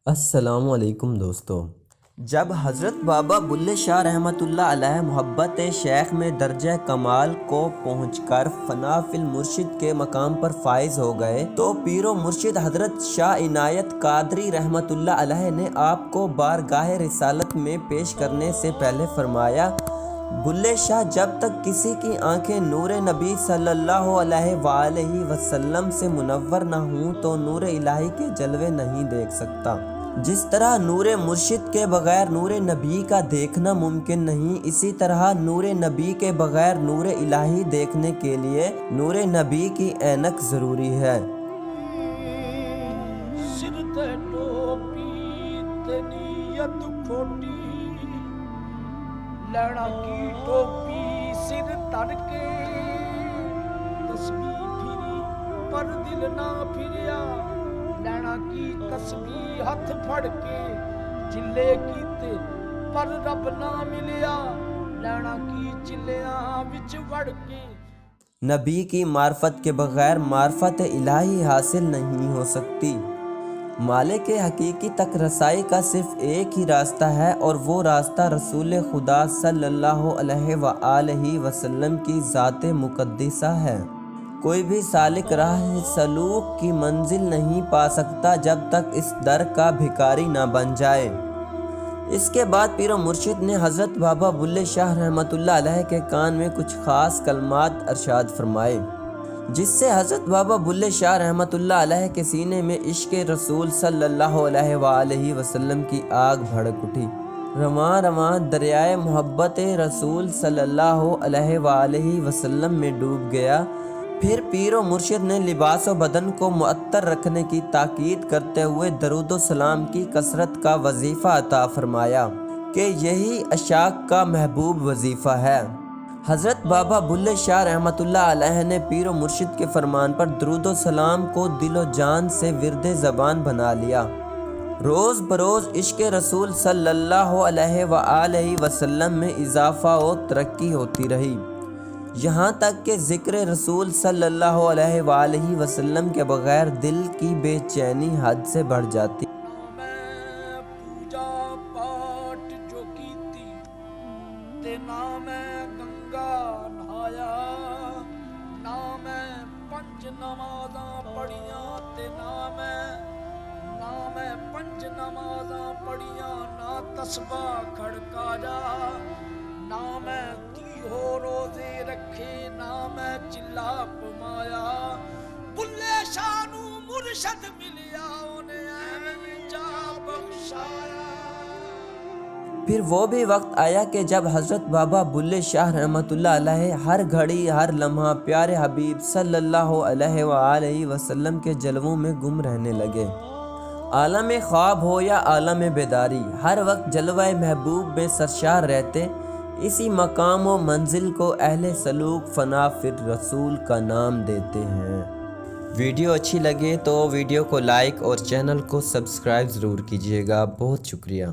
السلام علیکم دوستو۔ جب حضرت بابا بلے شاہ رحمۃ اللہ علیہ محبت شیخ میں درجہ کمال کو پہنچ کر فنا فی المرشد کے مقام پر فائز ہو گئے تو پیر و مرشد حضرت شاہ عنایت قادری رحمۃ اللہ علیہ نے آپ کو بارگاہ رسالت میں پیش کرنے سے پہلے فرمایا، بلے شاہ جب تک کسی کی آنکھیں نور نبی صلی اللہ علیہ وآلہ وسلم سے منور نہ ہوں تو نور الہی کے جلوے نہیں دیکھ سکتا۔ جس طرح نور مرشد کے بغیر نور نبی کا دیکھنا ممکن نہیں، اسی طرح نور نبی کے بغیر نور الہی دیکھنے کے لیے نور نبی کی عینک ضروری ہے۔ سر تے ٹوپی تے نیت کھوٹی، لینا کی ٹوپی سر تر کے، تسبیح پھری پر دل نہ پھریا، لینا کی تسبیح ہاتھ پھڑ کے، چلے کیتے پر رب نہ ملیا، لینا کی چلیاں وچ وڑ کے۔ نبی کی معرفت کے بغیر معرفت الہی حاصل نہیں ہو سکتی۔ مالک حقیقی تک رسائی کا صرف ایک ہی راستہ ہے اور وہ راستہ رسول خدا صلی اللہ علیہ وآلہ وسلم کی ذات مقدسہ ہے۔ کوئی بھی سالک راہ سلوک کی منزل نہیں پا سکتا جب تک اس در کا بھکاری نہ بن جائے۔ اس کے بعد پیر و مرشد نے حضرت بابا بلے شاہ رحمۃ اللہ علیہ کے کان میں کچھ خاص کلمات ارشاد فرمائے، جس سے حضرت بابا بلے شاہ رحمۃ اللہ علیہ کے سینے میں عشق رسول صلی اللہ علیہ وآلہ وسلم کی آگ بھڑک اٹھی۔ رواں رواں دریائے محبت رسول صلی اللہ علیہ وآلہ وسلم میں ڈوب گیا۔ پھر پیر و مرشد نے لباس و بدن کو معطر رکھنے کی تاکید کرتے ہوئے درود و سلام کی کثرت کا وظیفہ عطا فرمایا کہ یہی عشاق کا محبوب وظیفہ ہے۔ حضرت بابا بلے شاہ رحمۃ اللہ علیہ نے پیر و مرشد کے فرمان پر درود و سلام کو دل و جان سے ورد زبان بنا لیا۔ روز بروز عشق رسول صلی اللہ علیہ وآلہ وسلم میں اضافہ و ترقی ہوتی رہی، یہاں تک کہ ذکر رسول صلی اللہ علیہ وآلہ وسلم کے بغیر دل کی بے چینی حد سے بڑھ جاتی۔ میں پوجا پاٹ جو کیتی تے نہ میں گنگا نہایا، نہ میں پنج نمازاں پڑھیاں تے نہ میں پنج نمازاں پڑھیاں، نہ تسبیح کھڑکایا، نہ میں تیہو روزے رکھے، نہ میں چلا پمایا، بلے شاہ نو مرشد ملیا انہیں ایویں جا بخشایا۔ پھر وہ بھی وقت آیا کہ جب حضرت بابا بلے شاہ رحمۃ اللہ علیہ ہر گھڑی ہر لمحہ پیارے حبیب صلی اللہ علیہ وآلہ وسلم کے جلووں میں گم رہنے لگے۔ عالم خواب ہو یا عالم بیداری، ہر وقت جلوہ محبوب میں سرشار رہتے۔ اسی مقام و منزل کو اہل سلوک فنا فی الرسول کا نام دیتے ہیں۔ ویڈیو اچھی لگے تو ویڈیو کو لائک اور چینل کو سبسکرائب ضرور کیجیے گا۔ بہت شکریہ۔